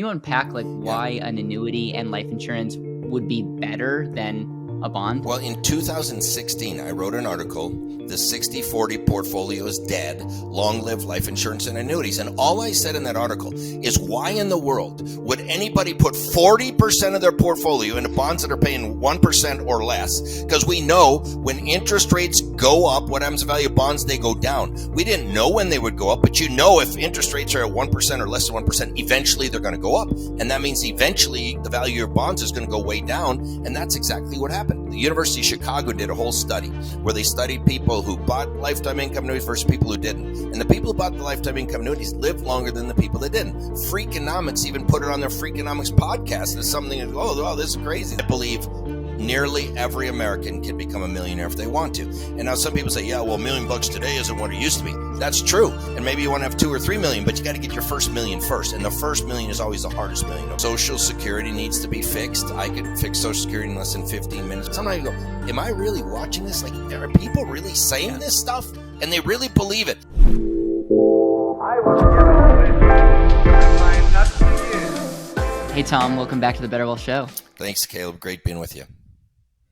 you unpack like why an annuity and life insurance would be better than a bond? Well, in 2016, I wrote an article, The 60-40 Portfolio is Dead, Long Live Life Insurance and Annuities. And all I said in that article is, why in the world would anybody put 40% of their portfolio into bonds that are paying 1% or less? Because we know when interest rates go up, what happens to the value of bonds? They go down. We didn't know when they would go up, but you know if interest rates are at 1% or less than 1%, eventually they're going to go up. And that means eventually the value of your bonds is going to go way down. And that's exactly what happened. The University of Chicago did a whole study where they studied people who bought lifetime income annuities versus people who didn't. And the people who bought the lifetime income annuities lived longer than the people that didn't. Freakonomics even put it on their Freakonomics podcast as something, oh, this is crazy. I believe nearly every American can become a millionaire if they want to. And now some people say, yeah, well, $1 million today isn't what it used to be. That's true. And maybe you want to have 2 or 3 million, but you got to get your first million first. And the first million is always the hardest million. Social Security needs to be fixed. I could fix Social Security in less than 15 minutes. Sometimes you go, am I really watching this? Like, are people really saying this stuff? And they really believe it. I was given my nuts to you. Hey, Tom, welcome back to the BetterWealth Show. Thanks, Caleb. Great being with you.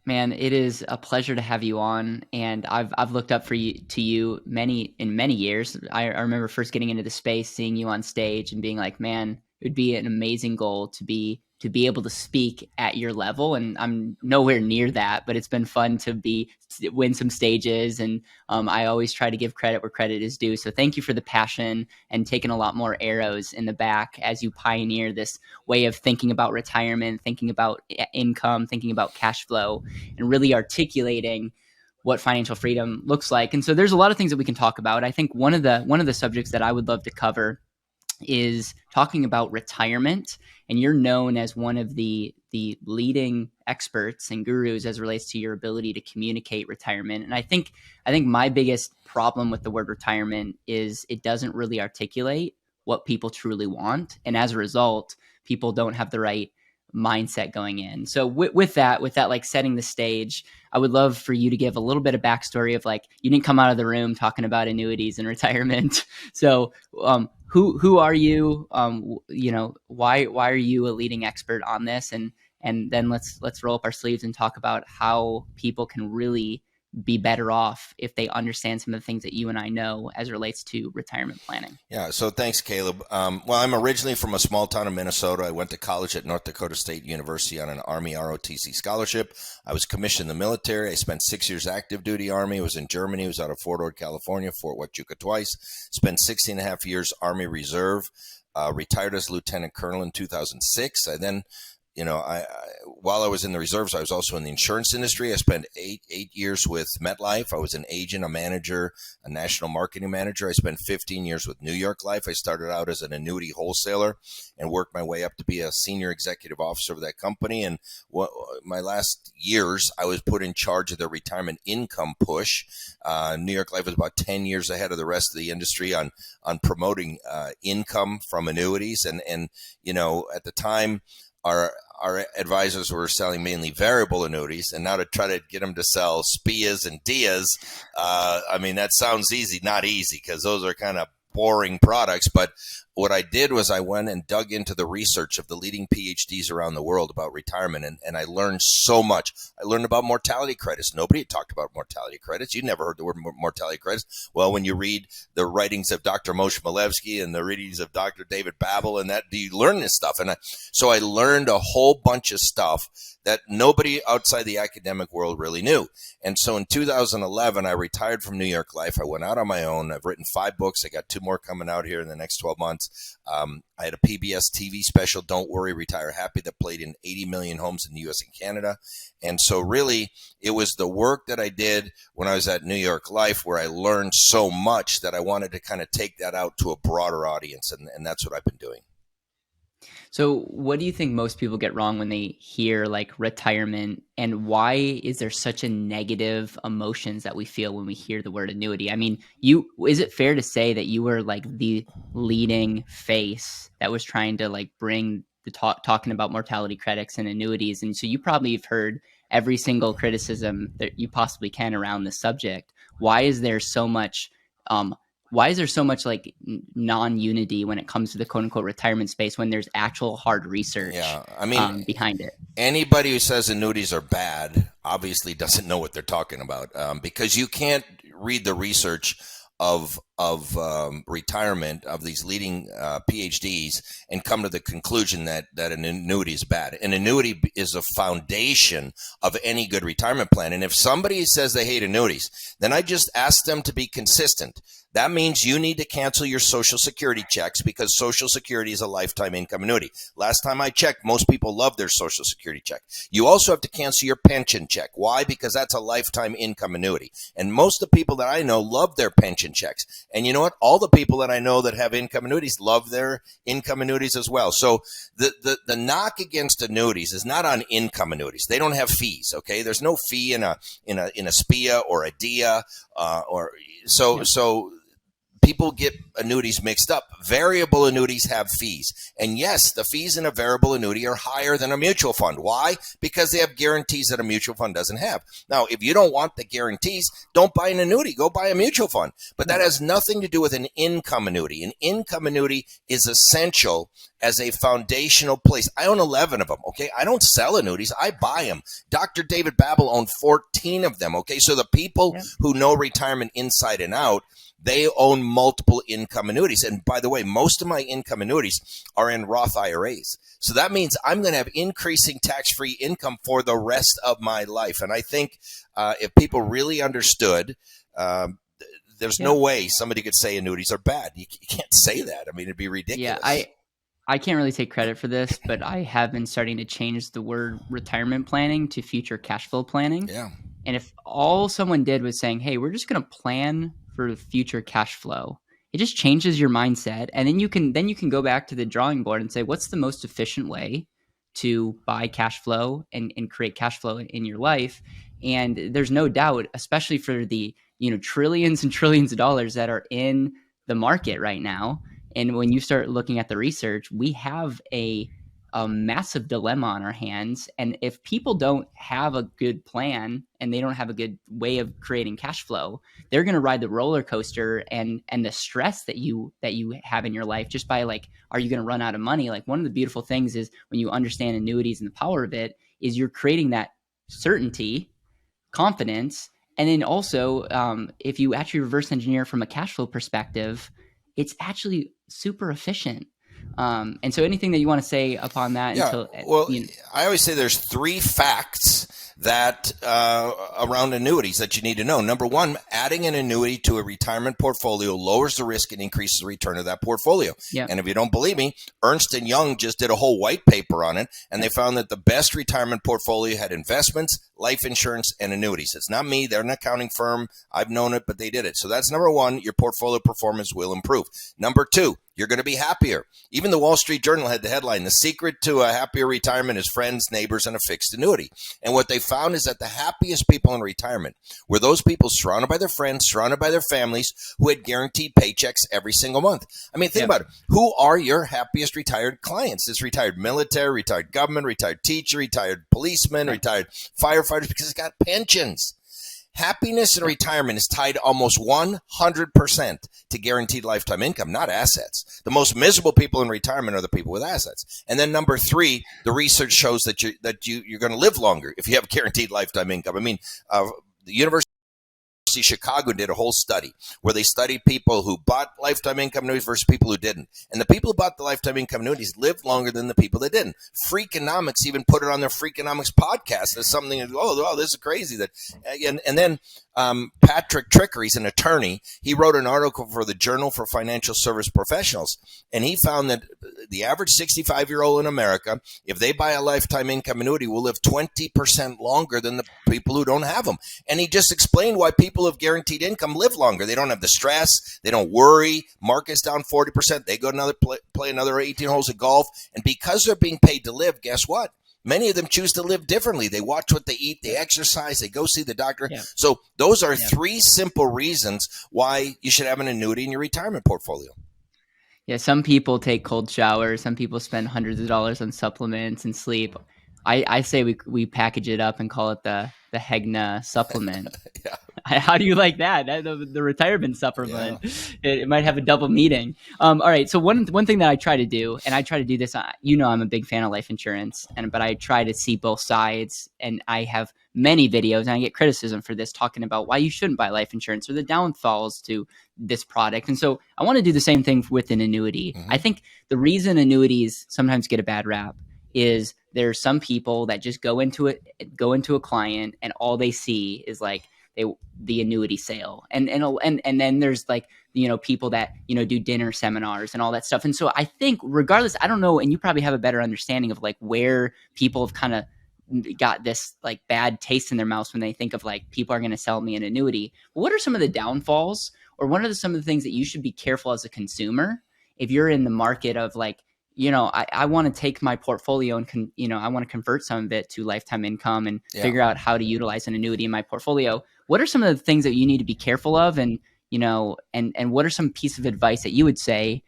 Man, it is a pleasure to have you on, and I've looked up to you in many years. I remember first getting into the space, seeing you on stage, and being like, man, it would be an amazing goal to be able to speak at your level. And I'm nowhere near that, but it's been fun to win some stages. And I always try to give credit where credit is due. So thank you for the passion and taking a lot more arrows in the back as you pioneer this way of thinking about retirement, thinking about income, thinking about cash flow, and really articulating what financial freedom looks like. And so there's a lot of things that we can talk about. I think one of the subjects that I would love to cover is talking about retirement. And you're known as one of the leading experts and gurus as it relates to your ability to communicate retirement. And I think my biggest problem with the word retirement is it doesn't really articulate what people truly want. And as a result, people don't have the right mindset going in. So with that, like setting the stage, I would love for you to give a little bit of backstory of like, you didn't come out of the room talking about annuities and retirement. So, who are you? Why are you a leading expert on this? And then let's roll up our sleeves and talk about how people can really be better off if they understand some of the things that you and I know as it relates to retirement planning. Yeah. So thanks, Caleb. Well, I'm originally from a small town of Minnesota. I went to college at North Dakota State University on an Army ROTC scholarship. I was commissioned in the military. I spent 6 years active duty Army. I was in Germany. I was out of Fort Ord, California, Fort Huachuca twice. Spent 16 and a half years Army Reserve. Retired as Lieutenant Colonel in 2006. I then while I was in the reserves, I was also in the insurance industry. I spent eight years with MetLife. I was an agent, a manager, a national marketing manager. I spent 15 years with New York Life. I started out as an annuity wholesaler and worked my way up to be a senior executive officer of that company. And my last years, I was put in charge of the retirement income push. New York Life was about 10 years ahead of the rest of the industry on promoting income from annuities. And at the time, our advisors were selling mainly variable annuities, and now to try to get them to sell SPIAs and DIAs, that sounds easy, not easy, because those are kind of boring products. But what I did was I went and dug into the research of the leading PhDs around the world about retirement, and I learned so much. I learned about mortality credits. Nobody had talked about mortality credits. You never heard the word mortality credits. Well, when you read the writings of Dr. Moshe Milevsky and the readings of Dr. David Babel and that, you learn this stuff. And so I learned a whole bunch of stuff that nobody outside the academic world really knew. And so in 2011, I retired from New York Life. I went out on my own. I've written 5 books. I got 2 more coming out here in the next 12 months. I had a PBS TV special, Don't Worry, Retire Happy, that played in 80 million homes in the U.S. and Canada. And so really, it was the work that I did when I was at New York Life where I learned so much that I wanted to kind of take that out to a broader audience. And that's what I've been doing. So what do you think most people get wrong when they hear like retirement, and why is there such a negative emotions that we feel when we hear the word annuity? I mean, is it fair to say that you were like the leading face that was trying to like bring the talking about mortality credits and annuities? And so you probably have heard every single criticism that you possibly can around the subject. Why is there so much why is there so much like non-unity when it comes to the quote unquote retirement space when there's actual hard research behind it? Anybody who says annuities are bad obviously doesn't know what they're talking about, because you can't read the research of retirement of these leading PhDs and come to the conclusion that an annuity is bad. An annuity is a foundation of any good retirement plan. And if somebody says they hate annuities, then I just ask them to be consistent. That means you need to cancel your Social Security checks, because Social Security is a lifetime income annuity. Last time I checked, most people love their Social Security check. You also have to cancel your pension check. Why? Because that's a lifetime income annuity. And most of the people that I know love their pension checks. And you know what? All the people that I know that have income annuities love their income annuities as well. So the knock against annuities is not on income annuities. They don't have fees. Okay, there's no fee in a SPIA or a DIA So people get annuities mixed up. Variable annuities have fees. And yes, the fees in a variable annuity are higher than a mutual fund. Why? Because they have guarantees that a mutual fund doesn't have. Now, if you don't want the guarantees, don't buy an annuity. Go buy a mutual fund. But that has nothing to do with an income annuity. An income annuity is essential as a foundational place. I own 11 of them, okay? I don't sell annuities. I buy them. Dr. David Babel owned 14 of them, okay? So the people who know retirement inside and out, they own multiple income annuities. And by the way, most of my income annuities are in Roth IRAs. So that means I'm going to have increasing tax-free income for the rest of my life. And I think if people really understood, there's no way somebody could say annuities are bad. You can't say that. I mean, it'd be ridiculous. Yeah, I can't really take credit for this, but I have been starting to change the word retirement planning to future cash flow planning. Yeah. And if all someone did was saying, hey, we're just going to plan for future cash flow, it just changes your mindset. And then you can go back to the drawing board and say, what's the most efficient way to buy cash flow and create cash flow in your life? And there's no doubt, especially for the trillions and trillions of dollars that are in the market right now. And when you start looking at the research, we have a massive dilemma on our hands. And if people don't have a good plan and they don't have a good way of creating cash flow, they're going to ride the roller coaster and the stress that you have in your life just by like, are you going to run out of money? Like, one of the beautiful things is when you understand annuities and the power of it is you're creating that certainty, confidence. And then also, if you actually reverse engineer from a cash flow perspective, it's actually super efficient. And so anything that you want to say upon that? Yeah. I always say there's 3 facts that around annuities that you need to know. Number one, adding an annuity to a retirement portfolio lowers the risk and increases the return of that portfolio. Yeah. And if you don't believe me, Ernst & Young just did a whole white paper on it, and they found that the best retirement portfolio had investments, life insurance, and annuities. It's not me. They're an accounting firm. I've known it, but they did it. So that's number one. Your portfolio performance will improve. Number two, you're going to be happier. Even the Wall Street Journal had the headline, "The secret to a happier retirement is friends, neighbors, and a fixed annuity." And what they found is that the happiest people in retirement were those people surrounded by their friends, surrounded by their families, who had guaranteed paychecks every single month. I mean, think about it. Who are your happiest retired clients? It's retired military, retired government, retired teacher, retired policeman, retired firefighters, because it's got pensions. Happiness in retirement is tied almost 100% to guaranteed lifetime income, not assets. The most miserable people in retirement are the people with assets. And then number 3, the research shows that you're going to live longer if you have guaranteed lifetime income. I mean, the University of Chicago did a whole study where they studied people who bought lifetime income annuities versus people who didn't. And the people who bought the lifetime income annuities lived longer than the people that didn't. Freakonomics even put it on their Freakonomics podcast as something, this is crazy. And then Patrick Tricker, he's an attorney. He wrote an article for the Journal for Financial Service Professionals, and he found that the average 65-year-old in America, if they buy a lifetime income annuity, will live 20% longer than the people who don't have them. And he just explained why people with guaranteed income live longer. They don't have the stress. They don't worry. Market's down 40%. They go play another 18 holes of golf. And because they're being paid to live, guess what? Many of them choose to live differently. They watch what they eat, they exercise, they go see the doctor. Yeah. So those are 3 simple reasons why you should have an annuity in your retirement portfolio. Yeah, some people take cold showers. Some people spend hundreds of dollars on supplements and sleep. I say we package it up and call it the Hegna supplement. How do you like that? The retirement supplement, it might have a double meaning. All right. So one thing that I try to do, and I try to do this, I'm a big fan of life insurance, but I try to see both sides, and I have many videos, and I get criticism for this, talking about why you shouldn't buy life insurance or the downfalls to this product. And so I want to do the same thing with an annuity. Mm-hmm. I think the reason annuities sometimes get a bad rap is there's some people that just go into a client, and all they see is like the annuity sale, and then there's like, people that do dinner seminars and all that stuff. And so I think regardless, I don't know, and you probably have a better understanding of like where people have kind of got this like bad taste in their mouths when they think of like, people are going to sell me an annuity. What are some of the downfalls, or what are some of the things that you should be careful as a consumer if you're in the market of like, I want to take my portfolio and I want to convert some of it to lifetime income and figure out how to utilize an annuity in my portfolio. What are some of the things that you need to be careful of, and what are some pieces of advice that you would say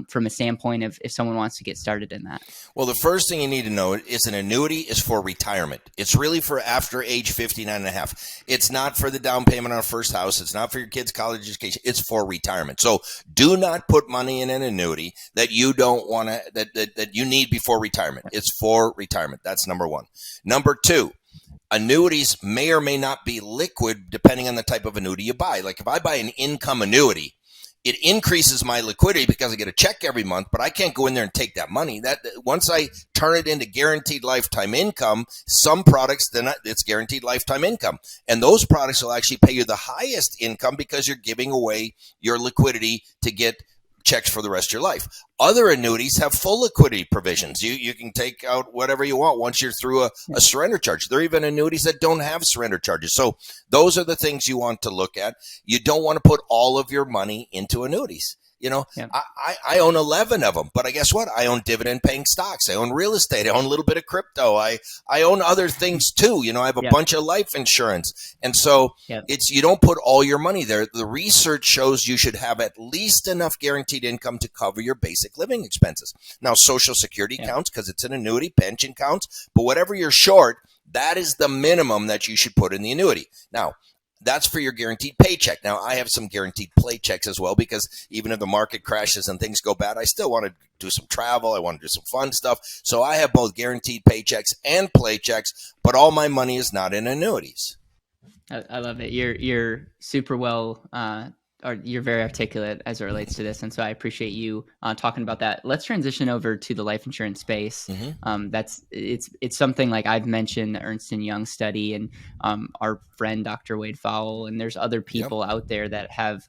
from a standpoint of if someone wants to get started in that? Well, the first thing you need to know is an annuity is for retirement. It's really for after age 59 and a half. It's not for the down payment on a first house. It's not for your kids' college education. It's for retirement. So do not put money in an annuity that you don't want to, that you need before retirement. It's for retirement. That's number one. Number two, annuities may or may not be liquid depending on the type of annuity you buy. Like if I buy an income annuity, it increases my liquidity because I get a check every month, but I can't go in there and take that money. That once I turn it into guaranteed lifetime income, some products, then it's guaranteed lifetime income. And those products will actually pay you the highest income because you're giving away your liquidity to get checks for the rest of your life. Other annuities have full liquidity provisions. You can take out whatever you want once you're through a surrender charge. There are even annuities that don't have surrender charges. So those are the things you want to look at. You don't want to put all of your money into annuities. I own 11 of them, but I guess what? I own dividend paying stocks. I own real estate. I own a little bit of crypto. I own other things too. I have a bunch of life insurance. And so you don't put all your money there. The research shows you should have at least enough guaranteed income to cover your basic living expenses. Now, Social Security counts because it's an annuity, pension counts, but whatever you're short, that is the minimum that you should put in the annuity. Now, that's for your guaranteed paycheck. Now, I have some guaranteed paychecks as well, because even if the market crashes and things go bad, I still want to do some travel. I want to do some fun stuff. So I have both guaranteed paychecks and paychecks, but all my money is not in annuities. I love it. You're super well, or you're very articulate as it relates to this. And so I appreciate you talking about that. Let's transition over to the life insurance space. Mm-hmm. It's something like I've mentioned the Ernst & Young study, and our friend, Dr. Wade Fowle, and there's other people out there that have,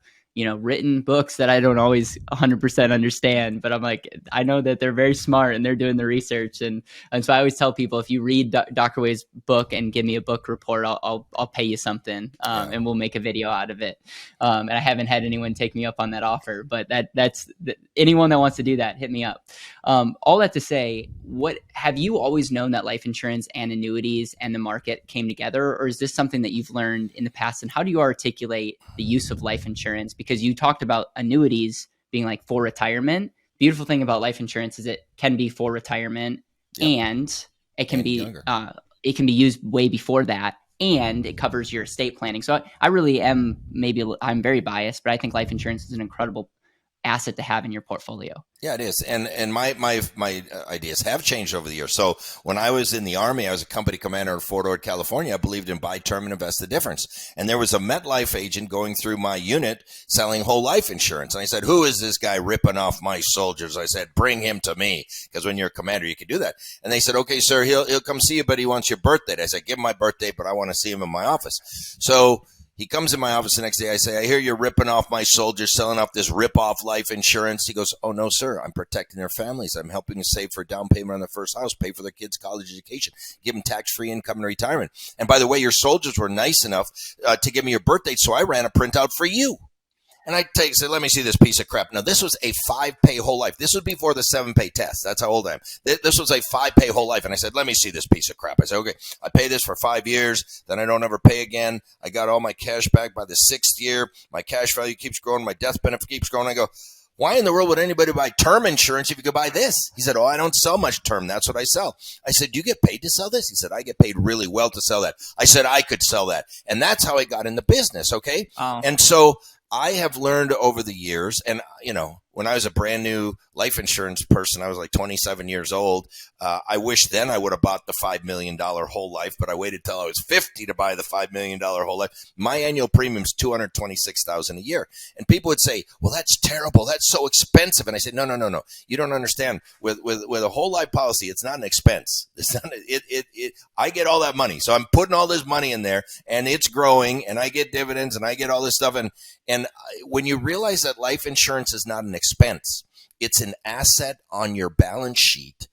written books that I don't always 100% understand, but I'm like, I know that they're very smart and they're doing the research. And so I always tell people, if you read Dr. Wade's book and give me a book report, I'll pay you something, and we'll make a video out of it. And I haven't had anyone take me up on that offer, but that's anyone that wants to do that, hit me up. All that to say, what have you always known that life insurance and annuities and the market came together, or is this something that you've learned in the past? And how do you articulate the use of life insurance? Because you talked about annuities being like for retirement. Beautiful thing about life insurance is it can be for retirement, and it can be used way before that, and it covers your estate planning. So I really am, I'm very biased, but I think life insurance is an incredible asset to have in your portfolio. Yeah, it is. And my ideas have changed over the years. So when I was in the Army, I was a company commander in Fort Ord, California. I believed in buy term and invest the difference. And there was a MetLife agent going through my unit selling whole life insurance. And I said, who is this guy ripping off my soldiers? I said, bring him to me. Because when you're a commander, you can do that. And they said, okay, sir, he'll come see you, but he wants your birthday. I said, give him my birthday, but I want to see him in my office. So he comes in my office the next day. I say, I hear you're ripping off my soldiers, selling off this rip-off life insurance. He goes, oh, no, sir. I'm protecting their families. I'm helping them save for a down payment on their first house, pay for their kids' college education, give them tax-free income in retirement. And by the way, your soldiers were nice enough to give me your birth date, so I ran a printout for you. And I said, let me see this piece of crap. Now, this was a 5-pay whole life. This was before the 7-pay test. That's how old I am. This was a 5-pay whole life. And I said, let me see this piece of crap. I said, okay, I pay this for 5 years. Then I don't ever pay again. I got all my cash back by the 6th year. My cash value keeps growing. My death benefit keeps growing. I go, Why in the world would anybody buy term insurance if you could buy this? He said, oh, I don't sell much term. That's what I sell. I said, do you get paid to sell this? He said, I get paid really well to sell that. I said, I could sell that. And that's how I got in the business. Okay. Oh. And so I have learned over the years, and when I was a brand new life insurance person, I was like 27 years old. I wish then I would have bought the $5 million whole life, but I waited till I was 50 to buy the $5 million whole life. My annual premium is $226,000 a year. And people would say, well, that's terrible. That's so expensive. And I said, no. You don't understand. With a whole life policy, it's not an expense. It's not, I get all that money. So I'm putting all this money in there and it's growing and I get dividends and I get all this stuff. And when you realize that life insurance is not an expense, it's an asset on your balance sheet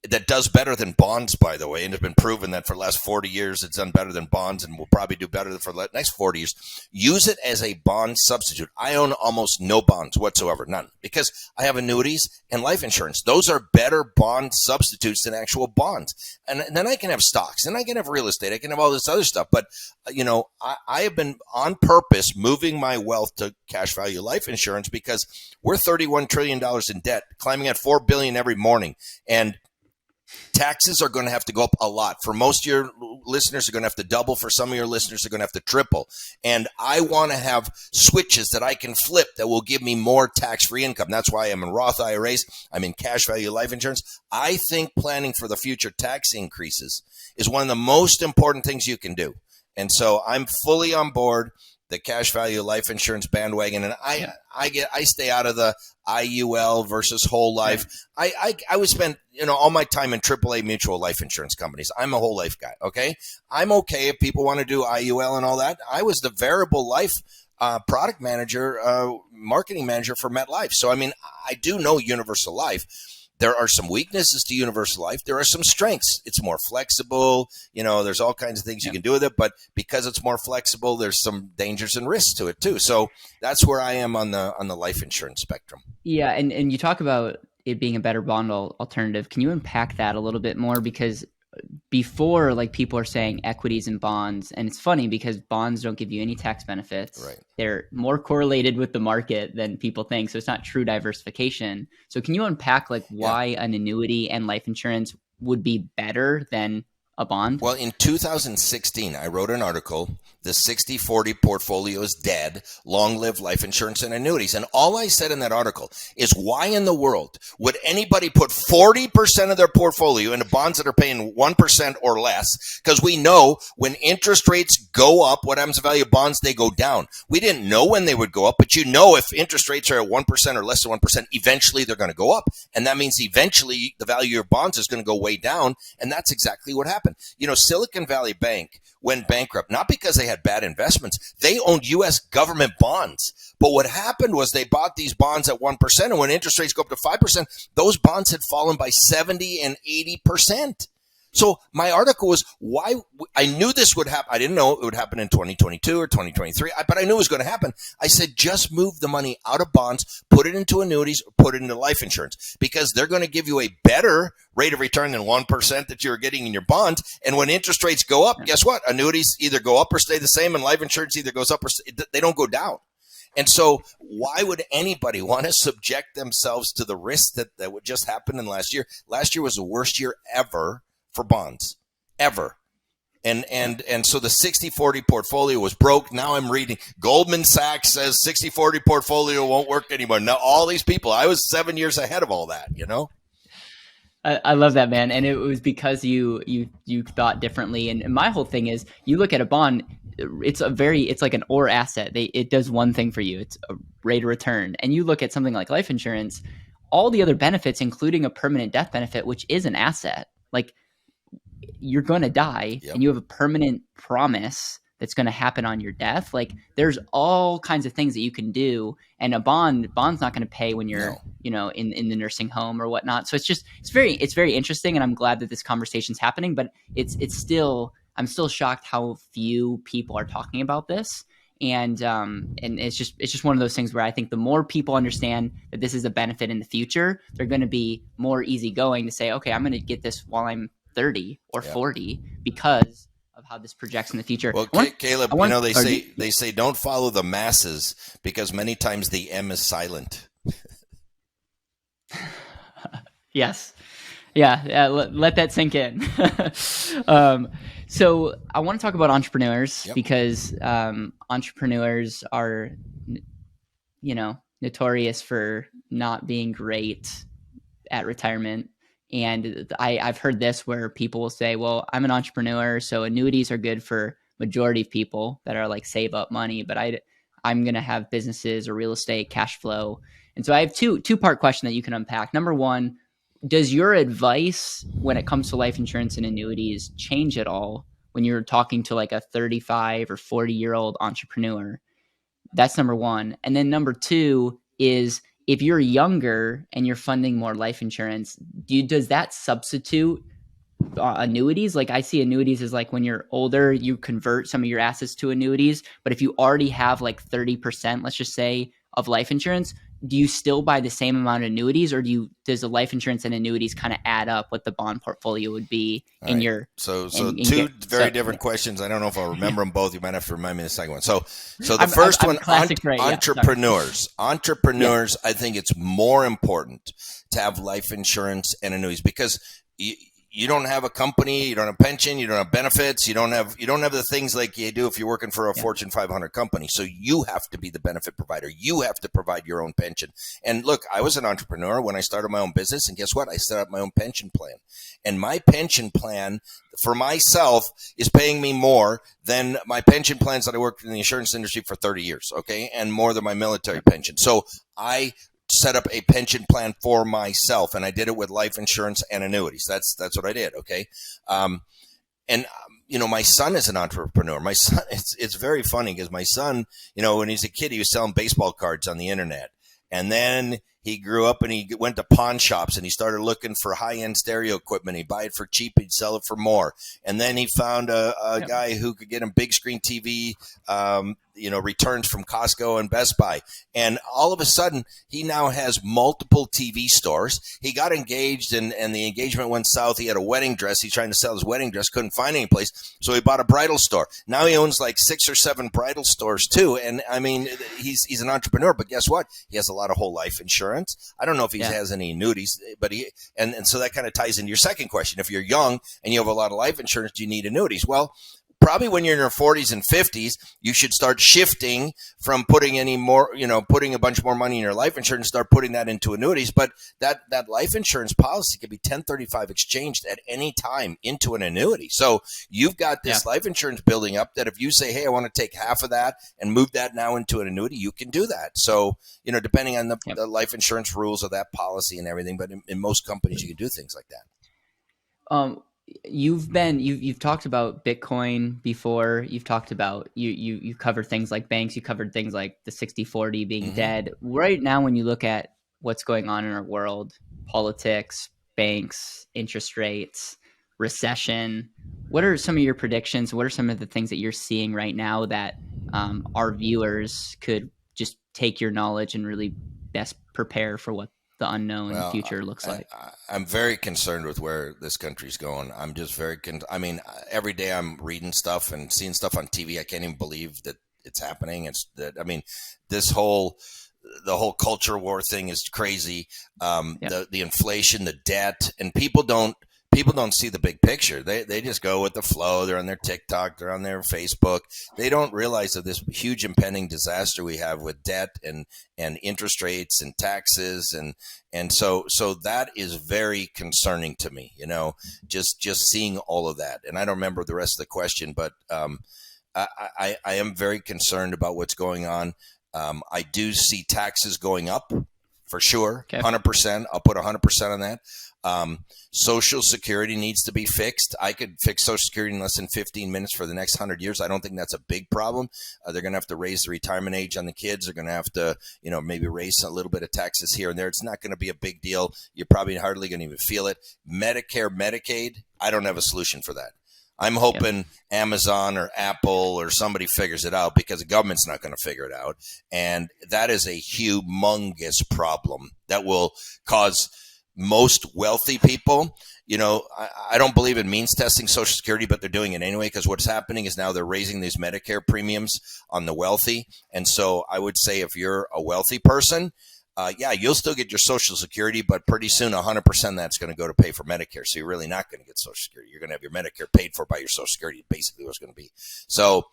that does better than bonds, by the way, and it's been proven that for the last 40 years it's done better than bonds and will probably do better for the next 40 years. Use it as a bond substitute. I own almost no bonds whatsoever, none, because I have annuities and life insurance. Those are better bond substitutes than actual bonds. And then I can have stocks and I can have real estate. I can have all this other stuff. But, I have been on purpose moving my wealth to cash value life insurance because we're $31 trillion in debt, climbing at $4 billion every morning. And taxes are going to have to go up a lot. For most of your listeners, are going to have to double. For some of your listeners, are going to have to triple. And I want to have switches that I can flip that will give me more tax-free income. That's why I'm in Roth IRAs. I'm in cash value life insurance. I think planning for the future tax increases is one of the most important things you can do. And so I'm fully on board the cash value life insurance bandwagon, and I stay out of the IUL versus whole life. I would spend all my time in AAA mutual life insurance companies. I'm a whole life guy. Okay, I'm okay if people want to do IUL and all that. I was the variable life product manager, marketing manager for MetLife. So I do know universal life. There are some weaknesses to universal life. There are some strengths. It's more flexible. There's all kinds of things you can do with it. But because it's more flexible, there's some dangers and risks to it too. So that's where I am on the life insurance spectrum. Yeah, and you talk about it being a better bond alternative. Can you unpack that a little bit more? Because before, people are saying equities and bonds, and it's funny because bonds don't give you any tax benefits. Right. They're more correlated with the market than people think, so it's not true diversification. So can you unpack why an annuity and life insurance would be better than a bond? Well, in 2016, I wrote an article, The 60-40 Portfolio is Dead, Long Live Life Insurance and Annuities. And all I said in that article is, why in the world would anybody put 40% of their portfolio into bonds that are paying 1% or less? Because we know when interest rates go up, what happens to the value of bonds? They go down. We didn't know when they would go up, but if interest rates are at 1% or less than 1%, eventually they're going to go up. And that means eventually the value of your bonds is going to go way down. And that's exactly what happened. Silicon Valley Bank went bankrupt, not because they had bad investments. They owned U.S. government bonds. But what happened was they bought these bonds at 1%. And when interest rates go up to 5%, those bonds had fallen by 70 and 80%. So my article was why I knew this would happen. I didn't know it would happen in 2022 or 2023, but I knew it was going to happen. I said, just move the money out of bonds, put it into annuities, or put it into life insurance, because they're going to give you a better rate of return than 1% that you're getting in your bonds. And when interest rates go up, guess what? Annuities either go up or stay the same, and life insurance either goes up or they don't go down. And so why would anybody want to subject themselves to the risk that would just happen in last year? Last year was the worst year ever for bonds, ever. And so the 60-40 portfolio was broke. Now I'm reading Goldman Sachs says 60-40 portfolio won't work anymore. Now all these people, I was 7 years ahead of all that, I love that, man. And it was because you thought differently. And my whole thing is, you look at a bond, it's like an or asset. It does one thing for you. It's a rate of return. And you look at something like life insurance, all the other benefits, including a permanent death benefit, which is an asset. You're going to die, and you have a permanent promise that's going to happen on your death. There's all kinds of things that you can do, and bond's not going to pay when you're, in the nursing home or whatnot. So it's very interesting. And I'm glad that this conversation's happening, but I'm still shocked how few people are talking about this. And it's just one of those things where I think the more people understand that this is a benefit in the future, they're going to be more easygoing to say, okay, I'm going to get this while I'm 30 or 40 because of how this projects in the future. Well, Caleb, they say don't follow the masses because many times the M is silent. Yes. Yeah. Let that sink in. So I want to talk about entrepreneurs because entrepreneurs are, notorious for not being great at retirement. And I've heard this where people will say, well, I'm an entrepreneur, so annuities are good for majority of people that are like save up money, but I'm going to have businesses or real estate cash flow. And so I have two-part question that you can unpack. Number one, does your advice when it comes to life insurance and annuities change at all when you're talking to like a 35 or 40-year-old entrepreneur? That's number one. And then number two is if you're younger and you're funding more life insurance, does that substitute annuities? Like I see annuities as like when you're older, you convert some of your assets to annuities. But if you already have like 30%, let's just say, of life insurance, do you still buy the same amount of annuities, or does the life insurance and annuities kind of add up what the bond portfolio would be in your? So two very different questions. I don't know if I'll remember them both. You might have to remind me the second one. So the first one, entrepreneurs. Entrepreneurs, I think it's more important to have life insurance and annuities because you don't have a company, you don't have pension, you don't have benefits, you don't have the things like you do if you're working for a Fortune 500 company. So you have to be the benefit provider. You have to provide your own pension. And look, I was an entrepreneur when I started my own business, and guess what? I set up my own pension plan. And my pension plan for myself is paying me more than my pension plans that I worked in the insurance industry for 30 years, okay? And more than my military pension. So I set up a pension plan for myself, and I did it with life insurance and annuities. That's what I did. Okay. My son is an entrepreneur. My son, it's very funny because my son, when he's a kid, he was selling baseball cards on the internet, and then he grew up and he went to pawn shops and he started looking for high-end stereo equipment. He'd buy it for cheap. He'd sell it for more. And then he found a guy who could get him big screen TV, returns from Costco and Best Buy. And all of a sudden, he now has multiple TV stores. He got engaged and the engagement went south. He had a wedding dress. He's trying to sell his wedding dress, couldn't find any place. So he bought a bridal store. Now he owns like 6 or 7 bridal stores too. And I mean, he's an entrepreneur, but guess what? He has a lot of whole life insurance. I don't know if he has any annuities, but and so that kind of ties into your second question. If you're young and you have a lot of life insurance, do you need annuities? Well, probably when you're in your 40s and 50s, you should start shifting from putting a bunch more money in your life insurance, start putting that into annuities. But that life insurance policy could be 1035 exchanged at any time into an annuity. So you've got this life insurance building up that if you say, hey, I want to take half of that and move that now into an annuity, you can do that. So, depending on the life insurance rules of that policy and everything, but in most companies, you can do things like that. You've talked about Bitcoin before. You've talked about you covered things like banks. You covered things like the 60-40 being dead. Right now, when you look at what's going on in our world, politics, banks, interest rates, recession, what are some of your predictions? What are some of the things that you're seeing right now that our viewers could just take your knowledge and really best prepare for what the unknown future looks like? I'm very concerned with where this country's going. I'm just every day I'm reading stuff and seeing stuff on TV. I can't even believe that it's happening. The whole culture war thing is crazy. The inflation, the debt, and people don't see the big picture. They just go with the flow. They're on their TikTok, they're on their Facebook. They don't realize that this huge impending disaster we have with debt and interest rates and taxes and so that is very concerning to me. Just seeing all of that. And I don't remember the rest of the question, but I am very concerned about what's going on. I do see taxes going up for sure. 100%. I'll put 100% on that. Social Security needs to be fixed. I could fix Social Security in less than 15 minutes for the next 100 years. I don't think that's a big problem. They're going to have to raise the retirement age on the kids. They're going to have to, maybe raise a little bit of taxes here and there. It's not going to be a big deal. You're probably hardly going to even feel it. Medicare, Medicaid, I don't have a solution for that. I'm hoping Amazon or Apple or somebody figures it out because the government's not going to figure it out. And that is a humongous problem that will cause most wealthy people, I don't believe in means testing Social Security, but they're doing it anyway because what's happening is now they're raising these Medicare premiums on the wealthy. And so I would say if you're a wealthy person, yeah, you'll still get your Social Security, but pretty soon 100% that's going to go to pay for Medicare. So you're really not going to get Social Security. You're going to have your Medicare paid for by your Social Security, basically what's going to be. So,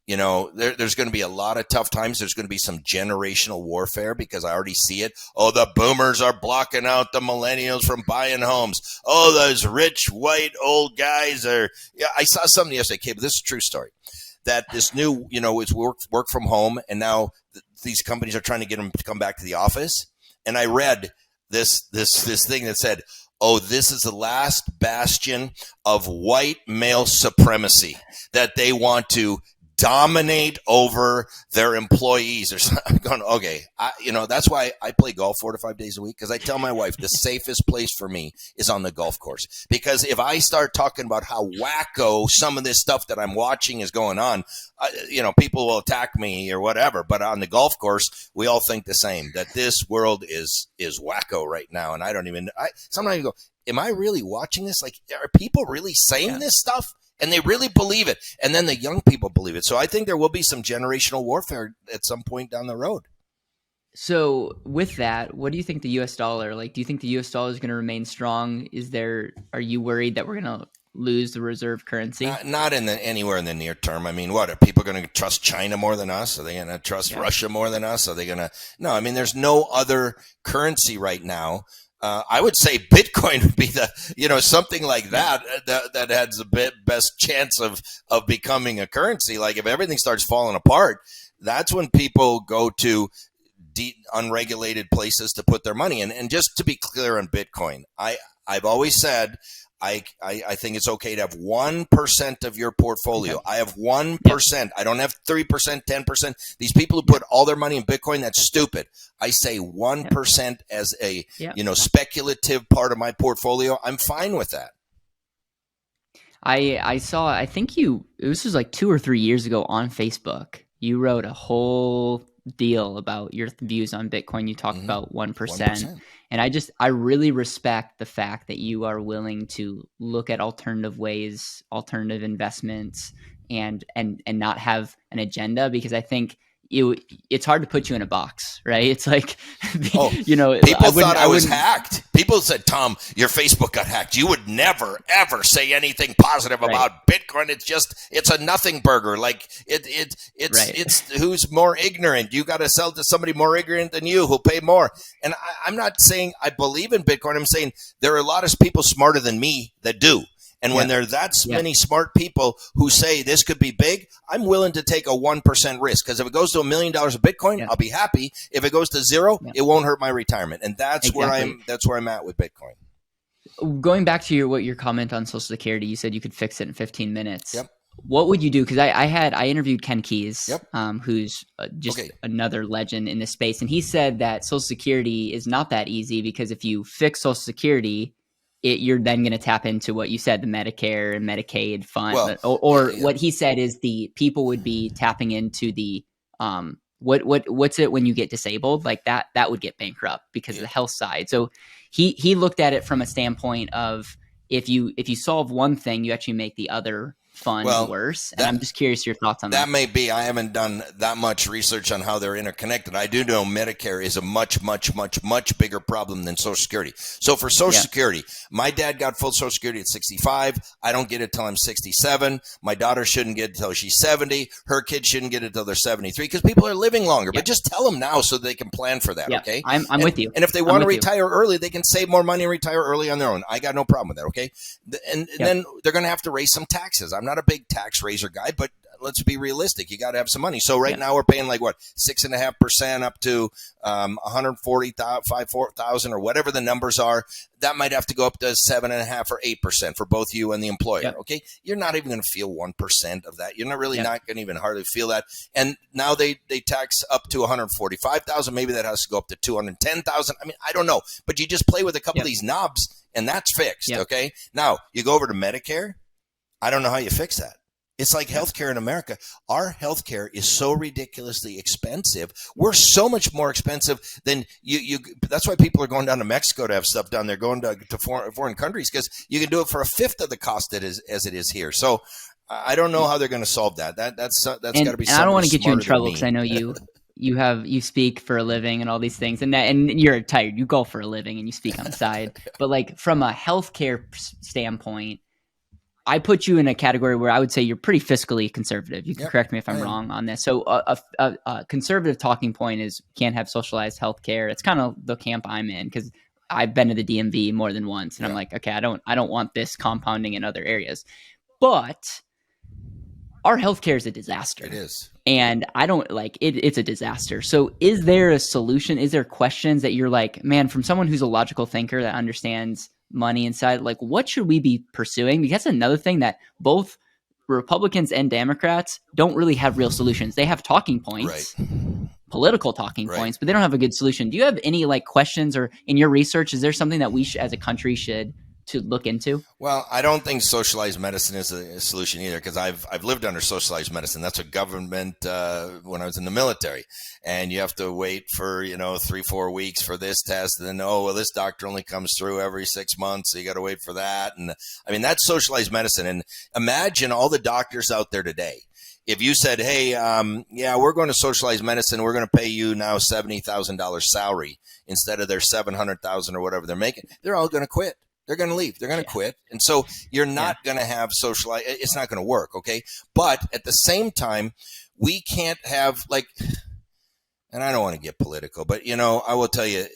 there's going to be a lot of tough times. There's going to be some generational warfare because I already see it. Oh, the boomers are blocking out the millennials from buying homes. Oh, those rich white old guys are. Yeah, I saw something yesterday, but this is a true story. That this new, is work from home, and now these companies are trying to get them to come back to the office. And I read this thing that said, "Oh, this is the last bastion of white male supremacy that they want to dominate over their employees." Or something. I'm going, okay, that's why I play golf 4 to 5 days a week, because I tell my wife the safest place for me is on the golf course. Because if I start talking about how wacko some of this stuff that I'm watching is going on, people will attack me or whatever. But on the golf course, we all think the same, that this world is wacko right now. And I don't even, sometimes I go, am I really watching this? Like, are people really saying this stuff? And they really believe it. And then the young people believe it. So I think there will be some generational warfare at some point down the road. So with that, what do you think the U.S. dollar, do you think the U.S. dollar is going to remain strong? Are you worried that we're going to lose the reserve currency? Not anywhere in the near term. I mean, what, are people going to trust China more than us? Are they going to trust Russia more than us? Are they going to? No, I mean, there's no other currency right now. I would say Bitcoin would be something like that has the best chance of becoming a currency. Like, if everything starts falling apart, that's when people go to unregulated places to put their money in. And just to be clear on Bitcoin, I've always said, I think it's okay to have 1% of your portfolio. Okay. I have 1%. Yep. I don't have 3%, 10%. These people who put all their money in Bitcoin, that's stupid. I say 1% as a speculative part of my portfolio. I'm fine with that. I think this was like 2 or 3 years ago on Facebook. You wrote a whole deal about your views on Bitcoin. You talked about 1%. And I really respect the fact that you are willing to look at alternative ways, alternative investments, and not have an agenda, because I think it's hard to put you in a box, right? It's like, people thought I was hacked. People said, "Tom, your Facebook got hacked. You would never, ever say anything positive about Bitcoin. It's a nothing burger. Like it's who's more ignorant. You got to sell to somebody more ignorant than you who'll pay more." And I'm not saying I believe in Bitcoin. I'm saying there are a lot of people smarter than me that do. And when there are that many smart people who say this could be big, I'm willing to take a 1% risk. Because if it goes to $1 million of Bitcoin, I'll be happy. If it goes to zero, it won't hurt my retirement. And that's where I'm at with Bitcoin. Going back to your comment on Social Security, you said you could fix it in 15 minutes. Yep. What would you do? Because I interviewed Ken Keyes, who's just another legend in this space. And he said that Social Security is not that easy, because if you fix Social Security, you're then going to tap into what you said, the Medicare and Medicaid fund, what he said is the people would be tapping into the what's it when you get disabled, like that would get bankrupt because of the health side. So he looked at it from a standpoint of if you solve one thing, you actually make the other fund worse. And I'm just curious your thoughts on that. That may be. I haven't done that much research on how they're interconnected. I do know Medicare is a much, much, much, much bigger problem than Social Security. So for Social Security, my dad got full Social Security at 65. I don't get it till I'm 67. My daughter shouldn't get it till she's 70. Her kids shouldn't get it till they're 73, because people are living longer. But just tell them now so they can plan for that, okay? I'm with you. And if they want to retire early, they can save more money and retire early on their own. I got no problem with that, okay? And then they're going to have to raise some taxes. I'm not a big tax raiser guy, but let's be realistic. You got to have some money. So now we're paying 6.5% up to 140,000 or whatever the numbers are. That might have to go up to 7.5 or 8% for both you and the employer. Okay, you're not even going to feel 1% of that. You're not really not going to even hardly feel that. And now they tax up to 145,000. Maybe that has to go up to 210,000. I mean, I don't know, but you just play with a couple of these knobs, and that's fixed. Okay, now you go over to Medicare. I don't know how you fix that. It's like healthcare in America. Our healthcare is so ridiculously expensive. We're so much more expensive than you. That's why people are going down to Mexico to have stuff done. They're going to foreign countries, because you can do it for a fifth of the cost as it is here. So I don't know how they're going to solve that. That's got to be. And I don't want to get you in trouble, because I know you you speak for a living and all these things, and you're retired. You golf for a living and you speak on the side. But like from a healthcare standpoint, I put you in a category where I would say you're pretty fiscally conservative. You can correct me if I'm wrong on this. So a conservative talking point is can't have socialized healthcare. It's kind of the camp I'm in because I've been to the DMV more than once, and I'm like, okay, I don't want this compounding in other areas. But our healthcare is a disaster. It is. And I don't like it. It's a disaster. So is there a solution? Is there questions that you're like, man, from someone who's a logical thinker that understands money inside, like what should we be pursuing? Because that's another thing that both Republicans and Democrats don't really have real solutions. They have talking points, political talking points, but they don't have a good solution. Do you have any like questions, or in your research, is there something that we as a country should to look into? Well, I don't think socialized medicine is a solution either, because I've lived under socialized medicine. That's a government when I was in the military, and you have to wait for 3-4 weeks for this test, and then this doctor only comes through every 6 months, so you got to wait for that. And I mean, that's socialized medicine. And imagine all the doctors out there today. If you said, hey, we're going to socialize medicine, we're going to pay you now $70,000 salary instead of their $700,000 or whatever they're making, they're all going to quit. They're going to leave. They're going to quit. And so you're not going to have socialized. It's not going to work. Okay. But at the same time, we can't have and I don't want to get political, but I will tell you,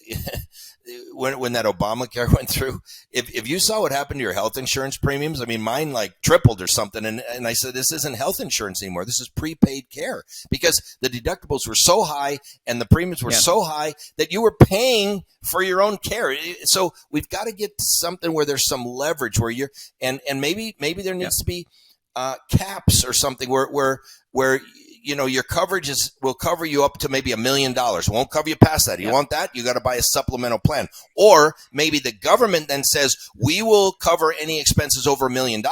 when that Obamacare went through, if you saw what happened to your health insurance premiums, I mean, mine tripled or something. And I said, this isn't health insurance anymore. This is prepaid care, because the deductibles were so high and the premiums were so high that you were paying for your own care. So we've got to get to something where there's some leverage where and maybe there needs to be caps or something where your coverage will cover you up to maybe $1 million. It won't cover you past that. You want that? You got to buy a supplemental plan. Or maybe the government then says, we will cover any expenses over $1 million.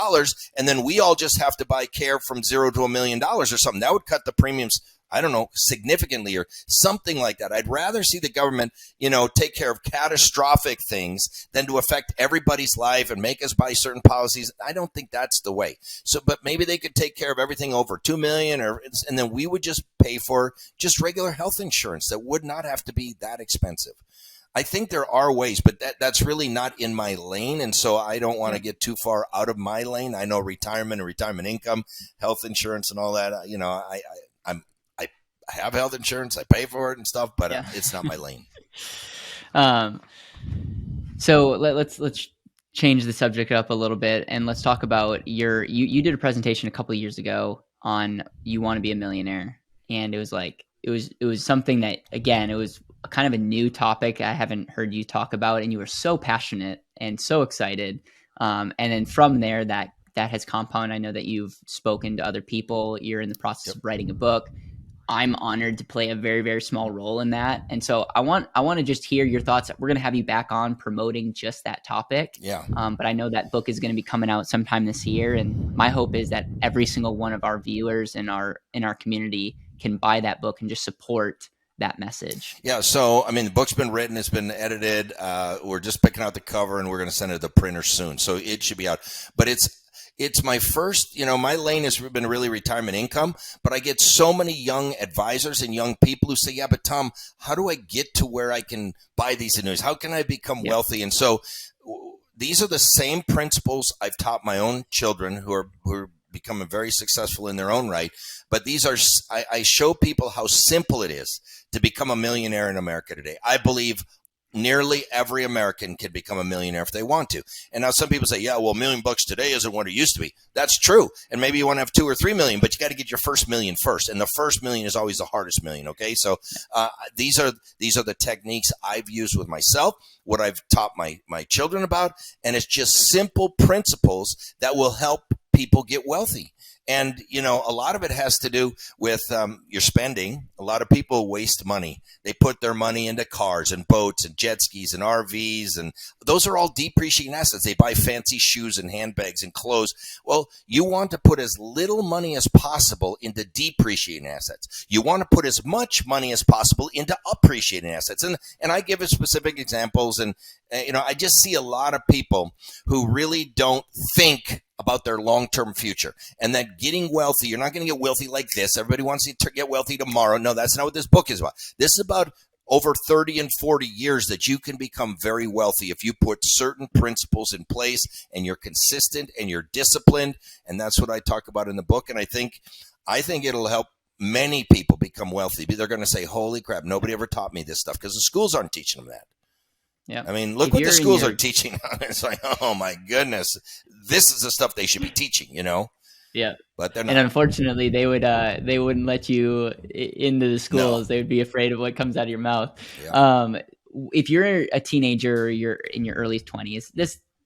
And then we all just have to buy care from $0 to $1 million or something. That would cut the premiums, I don't know, significantly or something like that. I'd rather see the government, take care of catastrophic things than to affect everybody's life and make us buy certain policies. I don't think that's the way. So, but maybe they could take care of everything over $2 million, and then we would just pay for just regular health insurance that would not have to be that expensive. I think there are ways, but that's really not in my lane. And so I don't want to get too far out of my lane. I know retirement and retirement income, health insurance and all that, I have health insurance, I pay for it and stuff, but it's not my lane. So let's change the subject up a little bit, and let's talk about you did a presentation a couple of years ago on you want to be a millionaire, and it was something that, again, it was kind of a new topic I haven't heard you talk about, and you were so passionate and so excited, and then from there that has compounded. I know that you've spoken to other people. You're in the process of writing a book. I'm honored to play a very, very small role in that. And so I want to just hear your thoughts. We're going to have you back on promoting just that topic. Yeah. But I know that book is going to be coming out sometime this year. And my hope is that every single one of our viewers in our community can buy that book and just support that message. Yeah. So, I mean, the book's been written, it's been edited. We're just picking out the cover, and we're going to send it to the printer soon. So it should be out, but it's my first, my lane has been really retirement income, but I get so many young advisors and young people who say, yeah, but Tom, how do I get to where I can buy these annuities? How can I become wealthy? And so these are the same principles I've taught my own children who are becoming very successful in their own right. But these are, I show people how simple it is to become a millionaire in America today. I believe nearly every American can become a millionaire if they want to. And now some people say, yeah, well, $1 million today isn't what it used to be. That's true. And maybe you want to have 2 or 3 million, but you got to get your first million first. And the first million is always the hardest million. Okay. So these are the techniques I've used with myself, what I've taught my children about. And it's just simple principles that will help people get wealthy. And, a lot of it has to do with your spending. A lot of people waste money. They put their money into cars and boats and jet skis and RVs, and those are all depreciating assets. They buy fancy shoes and handbags and clothes. Well, you want to put as little money as possible into depreciating assets. You want to put as much money as possible into appreciating assets. And I give specific examples, and I just see a lot of people who really don't think about their long-term future, and that getting wealthy, you're not going to get wealthy like this. Everybody wants to get wealthy tomorrow. No, that's not what this book is about. This is about over 30 and 40 years that you can become very wealthy if you put certain principles in place and you're consistent and you're disciplined. And that's what I talk about in the book. And I think it'll help many people become wealthy. They're going to say, holy crap, nobody ever taught me this stuff, because the schools aren't teaching them that. Yeah. I mean, look what the schools are teaching. It's like, oh my goodness, this is the stuff they should be teaching, Yeah. But they're not. And unfortunately, they wouldn't let you into the schools. No. They would be afraid of what comes out of your mouth. Yeah. If you're a teenager or you're in your early 20s,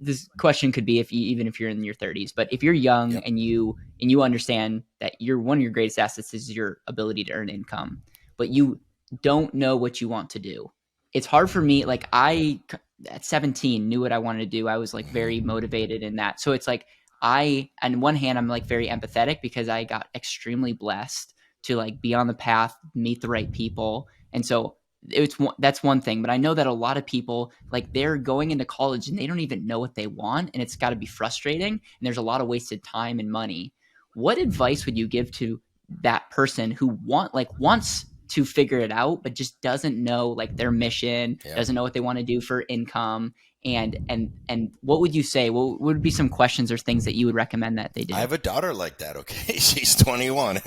this question could be even if you're in your 30s. But if you're young, yep, and you understand that one of your greatest assets is your ability to earn income, but you don't know what you want to do. It's hard for me. Like, I at 17 knew what I wanted to do. I was like very motivated in that. So it's like, on one hand, I'm like very empathetic because I got extremely blessed to like be on the path, meet the right people. And so that's one thing. But I know that a lot of people, like, they're going into college and they don't even know what they want. And it's got to be frustrating. And there's a lot of wasted time and money. What advice would you give to that person who wants to figure it out, but just doesn't know like their mission, yeah, doesn't know what they want to do for income? And what would you say? What would be some questions or things that you would recommend that they do? I have a daughter like that. Okay. She's 21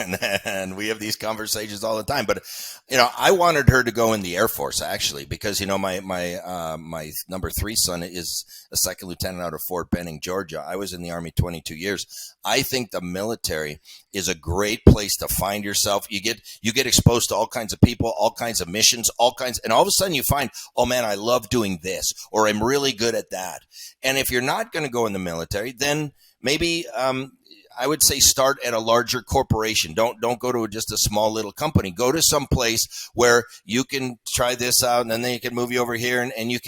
and we have these conversations all the time, but I wanted her to go in the Air Force actually, because, my number 3 son is a second lieutenant out of Fort Benning, Georgia. I was in the Army 22 years. I think the military is a great place to find yourself. You get exposed to all kinds of people, all kinds of missions, and all of a sudden you find, oh man, I love doing this, or I'm really good at that. And if you're not going to go in the military, then maybe I would say start at a larger corporation. Don't go to just a small little company. Go to some place where you can try this out, and then they can move you over here, and you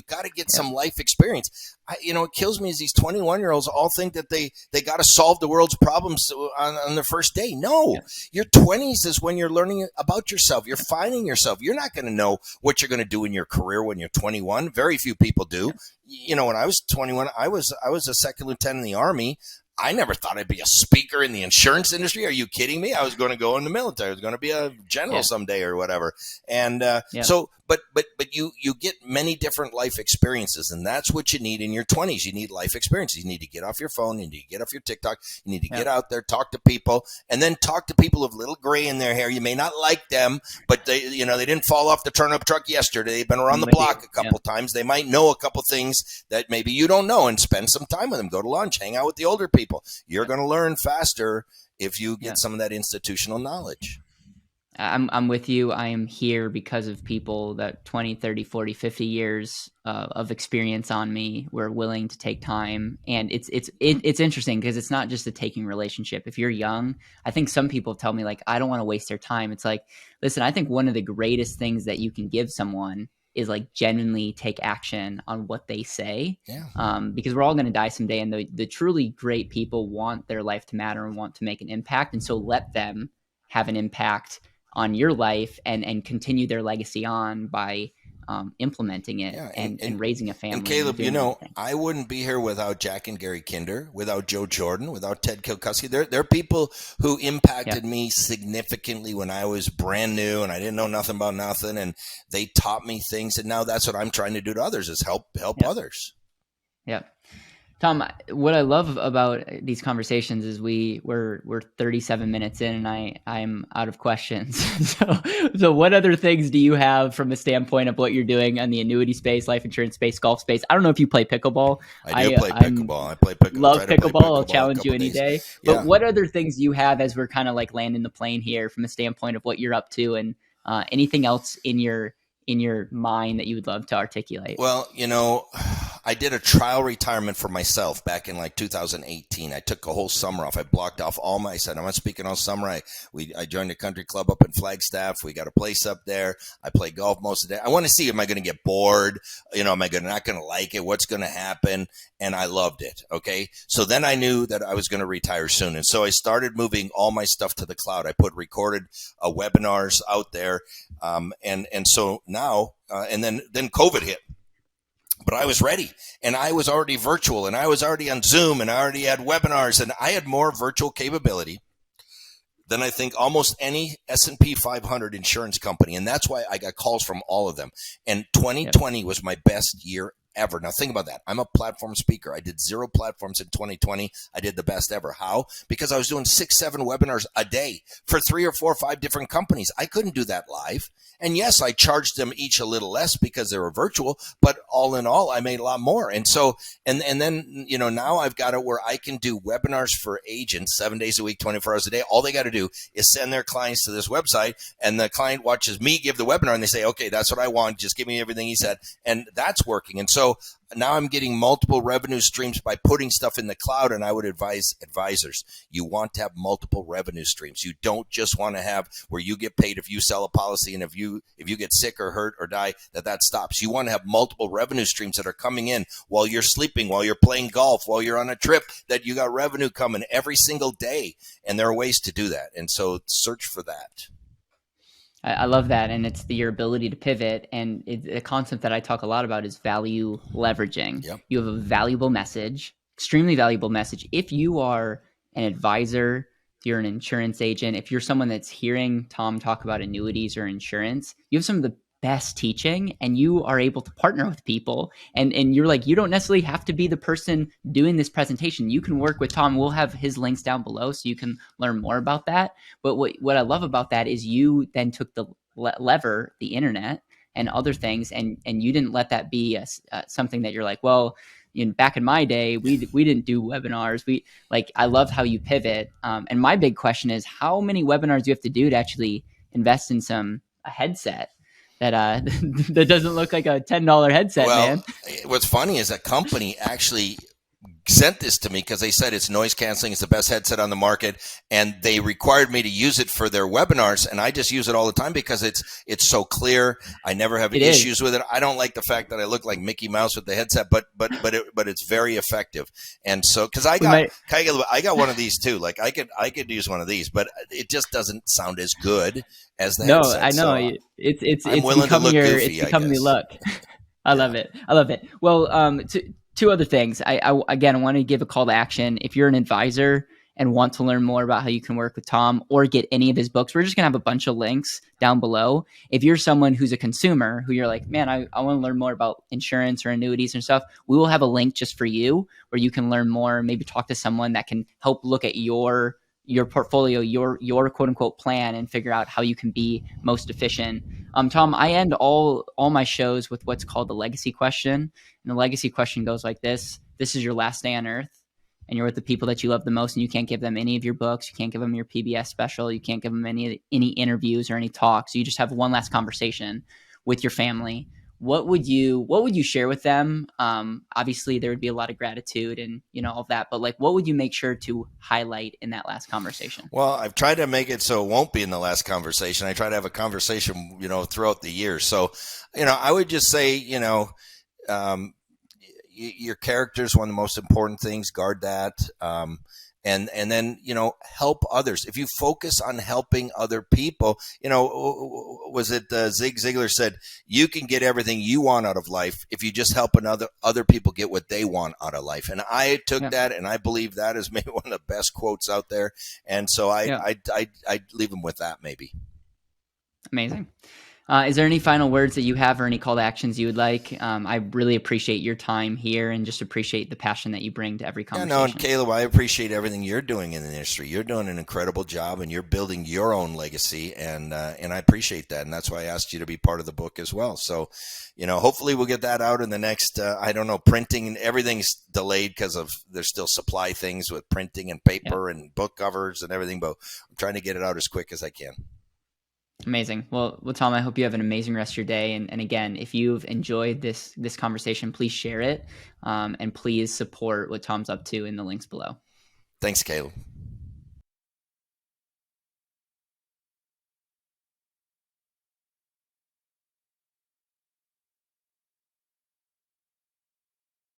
got to get some life experience. It kills me is these 21-year-olds all think that they got to solve the world's problems on their first day. No, your 20s is when you're learning about yourself. You're finding yourself. You're not going to know what you're going to do in your career when you're 21. Very few people do. When I was 21, I was a second lieutenant in the Army. I never thought I'd be a speaker in the insurance industry. Are you kidding me? I was going to go in the military. I was going to be a general someday or whatever. And but you get many different life experiences, and that's what you need in your 20s. You need life experiences. You need to get off your phone. You need to get off your TikTok. You need to get out there, talk to people, and then talk to people with little gray in their hair. You may not like them, but they didn't fall off the turnip truck yesterday. They've been around the block a couple times. They might know a couple things that maybe you don't know, and spend some time with them. Go to lunch, hang out with the older people. You're going to learn faster if you get some of that institutional knowledge. I'm with you. I am here because of people that 20, 30, 40, 50 years of experience on me were willing to take time. And it's interesting because it's not just a taking relationship. If you're young, I think some people tell me like, I don't want to waste their time. It's like, listen, I think one of the greatest things that you can give someone is like genuinely take action on what they say. Because we're all going to die someday. And the truly great people want their life to matter and want to make an impact. And so let them have an impact on your life and continue their legacy on by implementing it and raising a family. And Caleb, I wouldn't be here without Jack and Gary Kinder, without Joe Jordan, without Ted Kilkuski. They're people who impacted me significantly when I was brand new and I didn't know nothing about nothing, and they taught me things. And now that's what I'm trying to do to others, is help others. Yeah. Tom, what I love about these conversations is we're 37 minutes in and I'm out of questions. So what other things do you have from a standpoint of what you're doing on the annuity space, life insurance space, golf space? I don't know if you play pickleball. I do play pickleball. I play pickleball. Love pickleball. I'll challenge you any day. But what other things do you have as we're kind of like landing the plane here from a standpoint of what you're up to, and anything else in your mind that you would love to articulate? Well, I did a trial retirement for myself back in like 2018. I took a whole summer off. I blocked off I said, I'm not speaking all summer. I joined a country club up in Flagstaff. We got a place up there. I play golf most of the day. I want to see, am I going to get bored? Am I not going to like it? What's going to happen? And I loved it. Okay. So then I knew that I was going to retire soon. And so I started moving all my stuff to the cloud. I put recorded webinars out there. And so now, and then COVID hit. But I was ready, and I was already virtual, and I was already on Zoom, and I already had webinars, and I had more virtual capability than I think almost any S&P 500 insurance company. And that's why I got calls from all of them. And 2020 was my best year ever. Now think about that. I'm a platform speaker. I did 0 platforms in 2020. I did the best ever. How? Because I was doing 6, 7 webinars a day for 3 or 4 or 5 different companies. I couldn't do that live. And yes, I charged them each a little less because they were virtual, but all in all, I made a lot more. And so, and then, now I've got it where I can do webinars for agents 7 days a week, 24 hours a day. All they got to do is send their clients to this website, and the client watches me give the webinar, and they say, okay, that's what I want. Just give me everything he said. And that's working. And so now I'm getting multiple revenue streams by putting stuff in the cloud. And I would advise advisors, you want to have multiple revenue streams. You don't just want to have where you get paid if you sell a policy, and if you get sick or hurt or die, that stops. You want to have multiple revenue streams that are coming in while you're sleeping, while you're playing golf, while you're on a trip, that you got revenue coming every single day. And there are ways to do that. And so search for that. I love that. And it's your ability to pivot. And a concept that I talk a lot about is value leveraging. Yep. You have a valuable message, extremely valuable message. If you are an advisor, if you're an insurance agent, if you're someone that's hearing Tom talk about annuities or insurance, you have some of the best teaching, and you are able to partner with people. And you're like, you don't necessarily have to be the person doing this presentation. You can work with Tom. We'll have his links down below so you can learn more about that. But what I love about that is you then took the lever, the internet and other things, and you didn't let that be something that you're like, well, back in my day, we didn't do webinars. I love how you pivot. And my big question is, how many webinars do you have to do to actually invest in a headset that that doesn't look like a $10 headset, man? What's funny is a company actually sent this to me because they said it's noise canceling, it's the best headset on the market, and they required me to use it for their webinars, and I just use it all the time because it's so clear. I never have issues with it. I don't like the fact that I look like Mickey Mouse with the headset, but it's very effective. And so because I got one of these too. Like I could use one of these, but it just doesn't sound as good as the headset. No, I know. So it's becoming the look. I love it. Well, two other things. I want to give a call to action. If you're an advisor and want to learn more about how you can work with Tom or get any of his books, we're just going to have a bunch of links down below. If you're someone who's a consumer who you're like, man, I want to learn more about insurance or annuities and stuff, we will have a link just for you where you can learn more, maybe talk to someone that can help look at your portfolio, your quote unquote plan, and figure out how you can be most efficient. Tom, I end all my shows with what's called the legacy question. And the legacy question goes like this. This is your last day on earth, and you're with the people that you love the most, and you can't give them any of your books. You can't give them your PBS special. You can't give them any interviews or any talks. You just have one last conversation with your family. What would you share with them? Obviously there would be a lot of gratitude and, all of that, but what would you make sure to highlight in that last conversation? Well, I've tried to make it so it won't be in the last conversation. I try to have a conversation, throughout the year. So, I would just say, your character is one of the most important things. Guard that. And then, help others. If you focus on helping other people, was it Zig Ziglar said, you can get everything you want out of life if you just help other people get what they want out of life. And I took that, and I believe that is maybe one of the best quotes out there. And so I'd leave them with that maybe. Amazing. Is there any final words that you have or any call to actions you would like? I really appreciate your time here and just appreciate the passion that you bring to every conversation. And Caleb, I appreciate everything you're doing in the industry. You're doing an incredible job, and you're building your own legacy, and I appreciate that. And that's why I asked you to be part of the book as well. So, hopefully we'll get that out in the next, printing, and everything's delayed because there's still supply things with printing and paper and book covers and everything, but I'm trying to get it out as quick as I can. Amazing. Well, Tom, I hope you have an amazing rest of your day. And again, if you've enjoyed this conversation, please share it, and please support what Tom's up to in the links below. Thanks, Caleb.